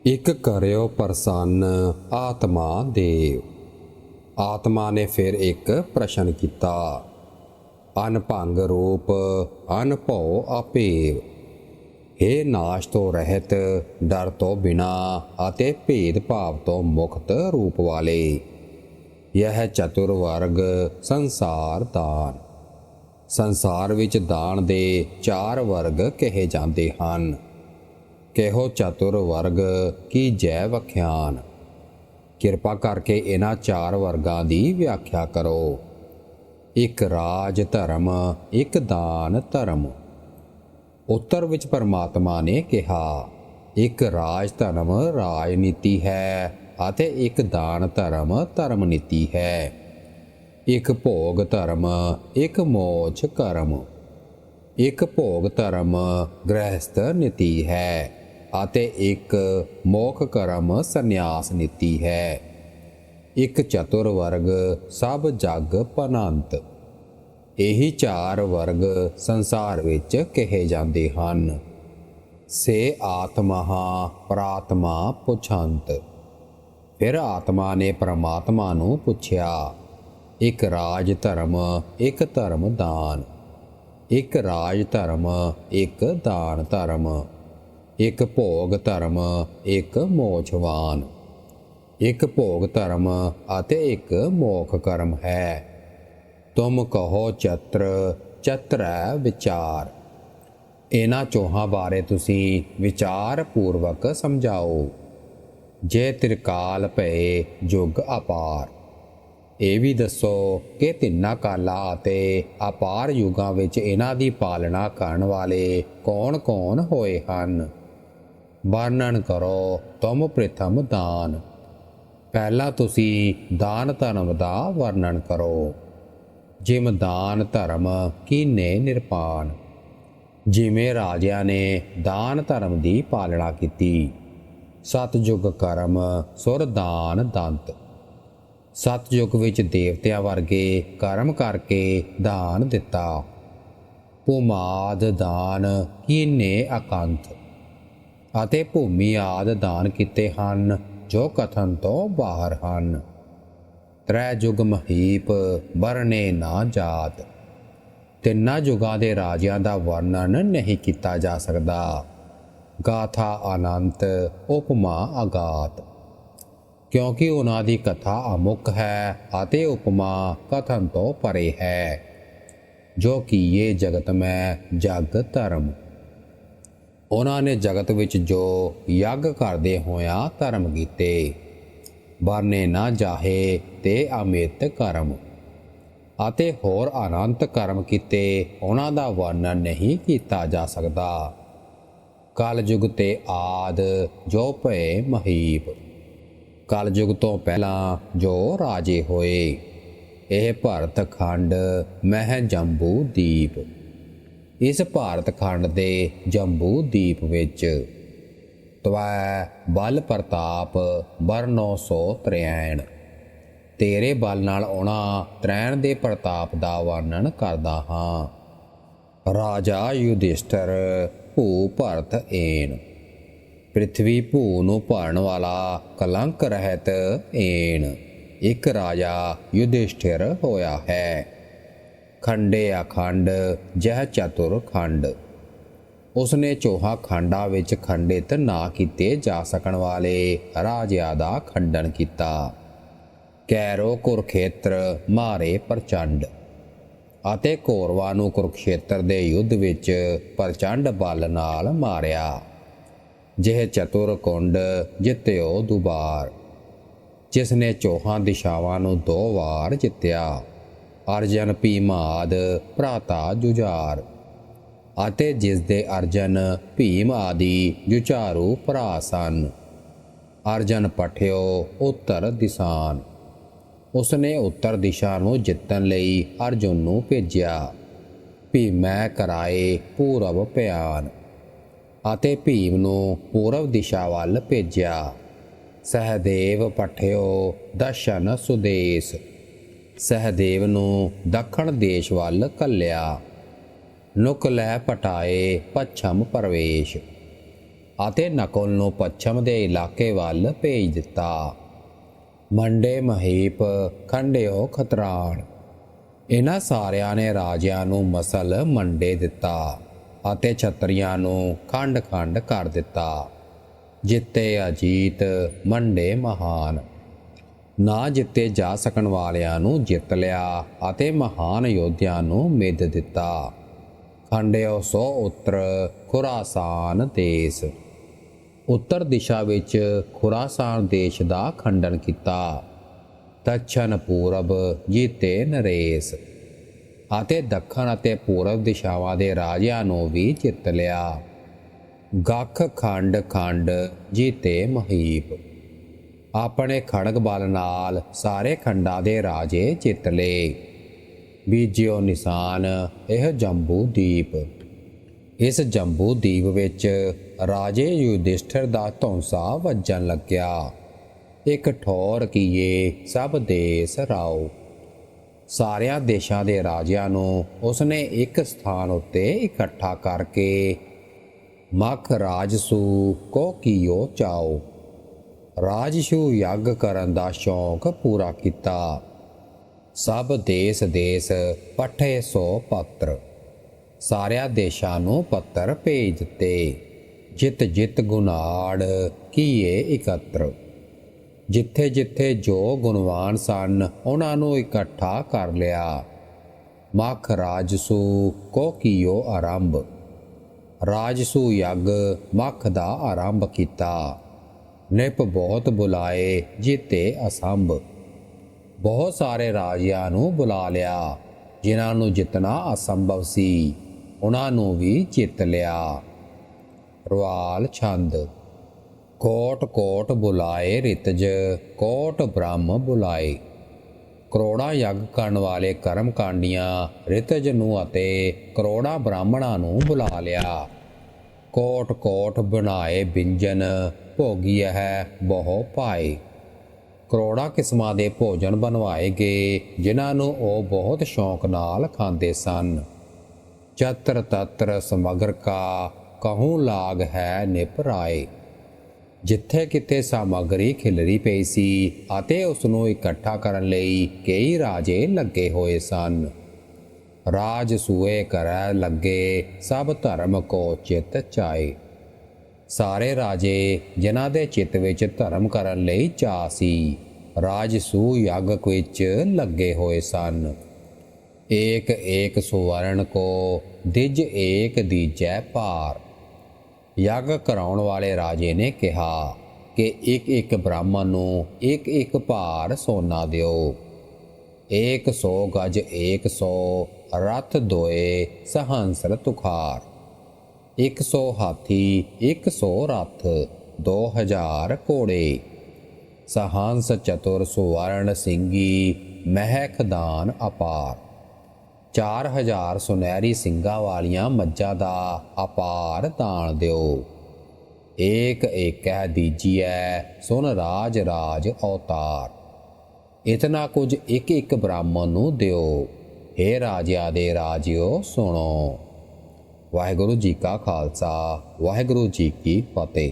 ਇੱਕ ਕਰਿਓ ਪ੍ਰਸੰਨ ਆਤਮਾ ਦੇਵ। ਆਤਮਾ ਨੇ ਫਿਰ ਇੱਕ ਪ੍ਰਸ਼ਨ ਕੀਤਾ। ਅਨਭੰਗ ਰੂਪ ਅਨਭਉ ਆਪੇਵ। ਹੇ ਨਾਸ਼ ਤੋਂ ਰਹਿਤ, ਡਰ ਤੋਂ ਬਿਨਾ ਅਤੇ ਭੇਦ ਭਾਵ ਤੋਂ ਮੁਕਤ ਰੂਪ ਵਾਲੇ, ਯਹ ਚਤੁਰ ਵਰਗ ਸੰਸਾਰ ਦਾਨ। ਸੰਸਾਰ ਵਿੱਚ ਦਾਨ ਦੇ 4 ਵਰਗ ਕਹੇ ਜਾਂਦੇ ਹਨ। ਕਿਹੋ ਚਤੁਰ ਵਰਗ ਕੀ ਜੈ ਵਖਿਆਨ। ਕਿਰਪਾ ਕਰਕੇ ਇਹਨਾਂ 4 ਵਰਗਾਂ ਦੀ ਵਿਆਖਿਆ ਕਰੋ। ਇੱਕ ਰਾਜ ਧਰਮ, ਇੱਕ ਦਾਨ ਧਰਮ। ਉੱਤਰ ਵਿੱਚ ਪਰਮਾਤਮਾ ਨੇ ਕਿਹਾ, ਇੱਕ ਰਾਜ ਧਰਮ ਰਾਜਨੀਤੀ ਹੈ ਅਤੇ ਇੱਕ ਦਾਨ ਧਰਮ ਧਰਮ ਨੀਤੀ ਹੈ। ਇੱਕ ਭੋਗ ਧਰਮ, ਇੱਕ ਮੋਚ ਕਰਮ। ਇੱਕ ਭੋਗ ਧਰਮ ਗ੍ਰਹਿਸਥ ਨੀਤੀ ਹੈ ਅਤੇ ਇੱਕ ਮੋਖ ਕਰਮ ਸੰਨਿਆਸ ਨੀਤੀ ਹੈ। ਇੱਕ ਚਤੁਰ ਵਰਗ ਸਭ ਜਗ ਪਨੰਤ। ਇਹੀ 4 ਵਰਗ ਸੰਸਾਰ ਵਿੱਚ ਕਹੇ ਜਾਂਦੇ ਹਨ। ਸੇ ਆਤਮਾ ਪ੍ਰਾਤਮਾ ਪੁੱਛੰਤ। ਫਿਰ ਆਤਮਾ ਨੇ ਪਰਮਾਤਮਾ ਨੂੰ ਪੁੱਛਿਆ, ਇੱਕ ਰਾਜ ਧਰਮ, ਇੱਕ ਧਰਮ ਦਾਨ। ਇੱਕ ਰਾਜ ਧਰਮ, ਇੱਕ ਦਾਨ ਧਰਮ। ਇੱਕ ਭੋਗ ਧਰਮ, ਇੱਕ ਮੋਛਵਾਨ। ਇੱਕ ਭੋਗ ਧਰਮ ਅਤੇ ਇੱਕ ਮੋਖ ਕਰਮ ਹੈ। ਤੁਮ ਕਹੋ ਚਤਰ ਚਤਰੈ ਵਿਚਾਰ। ਇਹਨਾਂ ਚੋਹਾਂ ਬਾਰੇ ਤੁਸੀਂ ਵਿਚਾਰ ਪੂਰਵਕ ਸਮਝਾਓ। ਜੇ ਤ੍ਰਿਕਾਲ ਭਏ ਜੁਗ ਅਪਾਰ। ਇਹ ਵੀ ਦੱਸੋ ਕਿ ਤਿੰਨਾਂ ਕਾਲਾਂ ਅਤੇ ਅਪਾਰ ਯੁਗਾਂ ਵਿੱਚ ਇਹਨਾਂ ਦੀ ਪਾਲਣਾ ਕਰਨ ਵਾਲੇ ਕੌਣ-ਕੌਣ ਹੋਏ ਹਨ। ਵਰਣਨ ਕਰੋ ਤੁਮ ਪ੍ਰਥਮ ਦਾਨ। ਪਹਿਲਾਂ ਤੁਸੀਂ ਦਾਨ ਧਰਮ ਦਾ ਵਰਣਨ ਕਰੋ। ਜਿਮ ਦਾਨ ਧਰਮ ਕੀਨੇ ਨਿਰਪਾਨ। ਜਿਵੇਂ ਰਾਜਿਆਂ ਨੇ ਦਾਨ ਧਰਮ ਦੀ ਪਾਲਣਾ ਕੀਤੀ। ਸਤਯੁਗ ਕਰਮ ਸੁਰ ਦਾਨ ਦੰਤ। ਸਤਯੁਗ ਵਿੱਚ ਦੇਵਤਿਆਂ ਵਰਗੇ ਕਰਮ ਕਰਕੇ ਦਾਨ ਦਿੱਤਾ। ਭੂਮਾਦ ਦਾਨ ਕੀਨੇ ਅਕੰਥ। ਅਤੇ ਭੂਮੀ ਆਦਿ ਦਾਨ ਕੀਤੇ ਹਨ ਜੋ ਕਥਨ ਤੋਂ ਬਾਹਰ ਹਨ। ਤ੍ਰੈ ਜੁਗ ਮਹੀਪ ਵਰਨੇ ਨਾ ਜਾਤ। ਤਿੰਨਾਂ ਯੁਗਾਂ ਦੇ ਰਾਜਿਆਂ ਦਾ ਵਰਣਨ ਨਹੀਂ ਕੀਤਾ ਜਾ ਸਕਦਾ। ਗਾਥਾ ਅਨੰਤ, ਉਪਮਾ ਅਗਾਤ। ਕਿਉਂਕਿ ਉਹਨਾਂ ਦੀ ਕਥਾ ਅਮੁੱਕ ਹੈ ਅਤੇ ਉਪਮਾ ਕਥਨ ਤੋਂ ਪਰੇ ਹੈ। ਜੋ ਕੀਏ ਜਗਤ ਮੈਂ ਜਗ ਧਰਮ। ਉਹਨਾਂ ਨੇ ਜਗਤ ਵਿੱਚ ਜੋ ਯੱਗ ਕਰਦੇ ਹੋਇਆਂ ਧਰਮ ਕੀਤੇ। ਵਰਨੇ ਨਾ ਜਾਹੇ ਤੇ ਅਮਿਤ ਕਰਮ। ਅਤੇ ਹੋਰ ਅਨੰਤ ਕਰਮ ਕੀਤੇ ਉਹਨਾਂ ਦਾ ਵਰਣਨ ਨਹੀਂ ਕੀਤਾ ਜਾ ਸਕਦਾ। ਕਲਯੁਗ ਤੇ ਆਦ ਜੋ ਭਏ ਮਹੀਪ। ਕਲਯੁਗ ਤੋਂ ਪਹਿਲਾਂ ਜੋ ਰਾਜੇ ਹੋਏ। ਇਹ ਭਰਤ ਖੰਡ ਮਹਿ ਜੰਬੂ ਦੀਪ। ਇਸ ਭਾਰਤ ਖੰਡ ਦੇ ਜੰਬੂ ਦੀਪ ਵਿੱਚ ਤਵੈ ਬਲ ਪ੍ਰਤਾਪ ਬਰਨੋ ਸੋ ਤਰੈਣ। ਤੇਰੇ ਬਲ ਨਾਲ ਉਹਨਾਂ ਤਰੈਣ ਦੇ ਪ੍ਰਤਾਪ ਦਾ ਵਰਣਨ ਕਰਦਾ ਹਾਂ। ਰਾਜਾ ਯੁਧਿਸ਼ਠਰ ਭੂ ਭਰਤ ਏਨ। ਪ੍ਰਿਥਵੀ ਭੂ ਨੂੰ ਭਰਨ ਵਾਲਾ ਕਲੰਕ ਰਹਿਤ ਏਨ। ਇੱਕ ਰਾਜਾ ਯੁਧਿਸ਼ਠਿਰ ਹੋਇਆ ਹੈ। ਖੰਡੇ ਅਖੰਡ ਜਹ ਚਤੁਰ ਖੰਡ। ਉਸਨੇ ਚੋਹਾਂ ਖੰਡਾਂ ਵਿੱਚ ਖੰਡਿਤ ਨਾ ਕੀਤੇ ਜਾ ਸਕਣ ਵਾਲੇ ਰਾਜਿਆਂ ਦਾ ਖੰਡਨ ਕੀਤਾ। ਕੈਰੋ ਕੁਰਖੇਤਰ ਮਾਰੇ ਪ੍ਰਚੰਡ। ਅਤੇ ਕੌਰਵਾਂ ਨੂੰ ਕੁਰੂਕਸ਼ੇਤਰ ਦੇ ਯੁੱਧ ਵਿੱਚ ਪ੍ਰਚੰਡ ਬਲ ਨਾਲ ਮਾਰਿਆ। ਜਿਹ ਚਤੁਰ ਕੁੰਡ ਜਿੱਤਿਓ ਦੁਬਾਰ। ਜਿਸ ਨੇ ਚੋਹਾਂ ਦਿਸ਼ਾਵਾਂ ਨੂੰ 2 ਵਾਰ ਜਿੱਤਿਆ। ਅਰਜਨ ਭੀਮਾਦ ਭਰਾਤਾ ਜੁਝਾਰ। ਅਤੇ ਜਿਸ ਦੇ ਅਰਜਨ ਭੀਮ ਆਦਿ ਜੁਝਾਰੂ ਭਰਾ ਸਨ। ਅਰਜਨ ਪਠਿਓ ਉੱਤਰ ਦਿਸਾਨ। ਉਸਨੇ ਉੱਤਰ ਦਿਸ਼ਾ ਨੂੰ ਜਿੱਤਣ ਲਈ ਅਰਜੁਨ ਨੂੰ ਭੇਜਿਆ। ਭੀਮੈ ਕਰਾਏ ਪੂਰਬ ਭਿਆਨ। ਅਤੇ ਭੀਮ ਨੂੰ ਪੂਰਬ ਦਿਸ਼ਾ ਵੱਲ ਭੇਜਿਆ। ਸਹਿਦੇਵ ਪਠਿਓ ਦਸ਼ਨ ਸੁਦੇਸ਼। ਸਹਿਦੇਵ ਨੂੰ ਦੱਖਣ ਦੇਸ਼ ਵੱਲ ਘੱਲਿਆ। ਨੁਕ ਲੈ ਪਟਾਏ ਪੱਛਮ ਪ੍ਰਵੇਸ਼। ਅਤੇ ਨਕੁਲ ਨੂੰ ਪੱਛਮ ਦੇ ਇਲਾਕੇ ਵੱਲ ਭੇਜ ਦਿੱਤਾ। ਮੰਡੇ, ਮਹੀਪ, ਖੰਡਿਓ, ਖਤਰਾਣ ਇਹਨਾਂ ਸਾਰਿਆਂ ਨੇ ਰਾਜਿਆਂ ਨੂੰ ਮਸਲ ਮੰਡੇ ਦਿੱਤਾ ਅਤੇ ਛਤਰੀਆਂ ਨੂੰ ਖੰਡ-ਖੰਡ ਕਰ ਦਿੱਤਾ। ਜਿੱਤੇ ਅਜੀਤ, ਮੰਡੇ ਮਹਾਨ। ਨਾ ਜਿੱਤੇ ਜਾ ਸਕਣ ਵਾਲਿਆਂ ਨੂੰ ਜਿੱਤ ਲਿਆ ਅਤੇ ਮਹਾਨ ਯੋਧਿਆਂ ਨੂੰ ਮਿੱਧ ਦਿੱਤਾ। ਖੰਡਿਓ ਸੋ ਉੱਤਰ ਖੁਰਾਸਾਨ ਦੇਸ਼। ਉੱਤਰ ਦਿਸ਼ਾ ਵਿੱਚ ਖੁਰਾਸਾਨ ਦੇਸ਼ ਦਾ ਖੰਡਨ ਕੀਤਾ। ਦੱਛਣ ਪੂਰਬ ਜੀਤੇ ਨਰੇਸ਼ ਅਤੇ ਦੱਖਣ ਅਤੇ ਪੂਰਬ ਦਿਸ਼ਾਵਾਂ ਦੇ ਰਾਜਿਆਂ ਨੂੰ ਵੀ ਜਿੱਤ ਲਿਆ। ਗੱਖ ਖੰਡ ਖੰਡ ਜੀਤੇ ਮਹੀਪ। ਆਪਣੇ ਖੜਗ ਬਲ ਨਾਲ ਸਾਰੇ ਖੰਡਾਂ ਦੇ ਰਾਜੇ ਜਿੱਤ ਲਏ। ਬੀਜਿਓ ਨਿਸ਼ਾਨ ਇਹ ਜੰਬੂ ਦੀਪ। ਇਸ ਜੰਬੂ ਦੀਪ ਵਿੱਚ ਰਾਜੇ ਯੁਧਿਸ਼ਠਿਰ ਦਾ ਧੌਂਸਾ ਵੱਜਣ ਲੱਗਿਆ। ਇੱਕ ਠੌਰ ਕੀਏ ਸਭ ਦੇਸ ਰਾਓ। ਸਾਰਿਆਂ ਦੇਸ਼ਾਂ ਦੇ ਰਾਜਿਆਂ ਨੂੰ ਉਸਨੇ ਇੱਕ ਸਥਾਨ ਉੱਤੇ ਇਕੱਠਾ ਕਰਕੇ ਮਖ ਰਾਜਸੂ ਕੋ ਕੀਓ ਚਾਓ ਰਾਜਸੂ ਯੱਗ ਕਰਨ ਦਾ ਸ਼ੌਂਕ ਪੂਰਾ ਕੀਤਾ। ਸਭ ਦੇਸ ਦੇਸ ਪੱਠੇ ਸੋ ਪੱਤਰ। ਸਾਰਿਆਂ ਦੇਸ਼ਾਂ ਨੂੰ ਪੱਤਰ ਭੇਜ ਦਿੱਤੇ। ਜਿੱਤ ਜਿੱਤ ਗੁਨਾੜ ਕੀਏ ਇਕੱਤਰ। ਜਿੱਥੇ ਜਿੱਥੇ ਜੋ ਗੁਣਵਾਨ ਸਨ ਉਹਨਾਂ ਨੂੰ ਇਕੱਠਾ ਕਰ ਲਿਆ। ਮਖ ਰਾਜਸੂ ਕੋ ਕੀਓ ਆਰੰਭ। ਰਾਜਸੂ ਯੱਗ ਮਖ ਦਾ ਆਰੰਭ ਕੀਤਾ। ਨਿਪ ਬਹੁਤ ਬੁਲਾਏ ਜੀਤੇ ਅਸੰਭ। ਬਹੁਤ ਸਾਰੇ ਰਾਜਿਆਂ ਨੂੰ ਬੁਲਾ ਲਿਆ। ਜਿਨ੍ਹਾਂ ਨੂੰ ਜਿੱਤਣਾ ਅਸੰਭਵ ਸੀ ਉਹਨਾਂ ਨੂੰ ਵੀ ਜਿੱਤ ਲਿਆ। ਰੁਆਲ ਛੰਦ। ਕੋਟ ਕੋਟ ਬੁਲਾਏ ਰਿਤਜ ਕੋਟ ਬ੍ਰਹਮ ਬੁਲਾਏ। ਕਰੋੜਾਂ ਯੱਗ ਕਰਨ ਵਾਲੇ ਕਰਮਕਾਂਡੀਆਂ ਰਿਤਜ ਨੂੰ ਅਤੇ ਕਰੋੜਾਂ ਬ੍ਰਾਹਮਣਾਂ ਨੂੰ ਬੁਲਾ ਲਿਆ। ਕੋਟ ਕੋਟ ਬਣਾਏ ਬਿੰਜਨ ਭੋਗੀ ਹੈ ਬਹੁ ਪਾਏ। ਕਰੋੜਾਂ ਕਿਸਮਾਂ ਦੇ ਭੋਜਨ ਬਣਵਾਏ ਗਏ ਜਿਨ੍ਹਾਂ ਨੂੰ ਉਹ ਬਹੁਤ ਸ਼ੌਂਕ ਨਾਲ ਖਾਂਦੇ ਸਨ। ਚਤਰ ਤਤਰ ਸਮਗਰ ਕਾ ਕਹੂੰ ਲਾਗ ਹੈ ਨਿਪਰਾਏ। ਜਿੱਥੇ ਕਿਤੇ ਸਾਮੱਗਰੀ ਖਿਲਰੀ ਪਈ ਸੀ ਅਤੇ ਉਸ ਨੂੰ ਇਕੱਠਾ ਕਰਨ ਲਈ ਕਈ ਰਾਜੇ ਲੱਗੇ ਹੋਏ ਸਨ। ਰਾਜ ਸੂਏ ਕਰੈ ਲੱਗੇ ਸਭ ਧਰਮ ਕੋ ਚਿਤ ਚਾਏ। ਸਾਰੇ ਰਾਜੇ ਜਿਨ੍ਹਾਂ ਦੇ ਚਿੱਤ ਵਿੱਚ ਧਰਮ ਕਰਨ ਲਈ ਚਾਅ ਸੀ ਰਾਜਸੂ ਯੱਗ ਵਿੱਚ ਲੱਗੇ ਹੋਏ ਸਨ। ਏਕ ਏਕ ਸੁਵਰਨ ਕੋ ਦਿਜ ਏਕ ਦੀਜੈ ਭਾਰ। ਯੱਗ ਕਰਾਉਣ ਵਾਲੇ ਰਾਜੇ ਨੇ ਕਿਹਾ ਕਿ ਇੱਕ ਇੱਕ ਬ੍ਰਾਹਮਣ ਨੂੰ ਇੱਕ ਇੱਕ ਭਾਰ ਸੋਨਾ ਦਿਓ। 100 ਗਜ 100 ਰਥ ਦੋਏ ਸਹੰਸਰ ਤੁਖਾਰ। 100 ਹਾਥੀ 100 ਰਥ 2000 ਘੋੜੇ। ਸਹੰਸ ਚਤੁਰ ਸੁਵਰਨ ਸਿੰਘੀ ਮਹਿਕ ਦਾਨ ਅਪਾਰ। 4000 ਸੁਨਹਿਰੀ ਸਿੰਘਾਂ ਵਾਲੀਆਂ ਮੱਝਾਂ ਦਾ ਅਪਾਰ ਦਾਨ ਦਿਓ। ਏਕ ਏਕੈ ਦੀਜੀਐ ਸੁਨ ਰਾਜ ਰਾਜ ਅਵਤਾਰ। ਇਤਨਾ ਕੁਝ ਇੱਕ ਇੱਕ ਬ੍ਰਾਹਮਣ ਨੂੰ ਦਿਓ। ਹੇ ਰਾਜਿਆਂ ਦੇ ਰਾਜਿਓ ਸੁਣੋ। ਵਾਹਿਗੁਰੂ ਜੀ ਕਾ ਖਾਲਸਾ ਵਾਹਿਗੁਰੂ ਜੀ ਕੀ ਫਤਿਹ।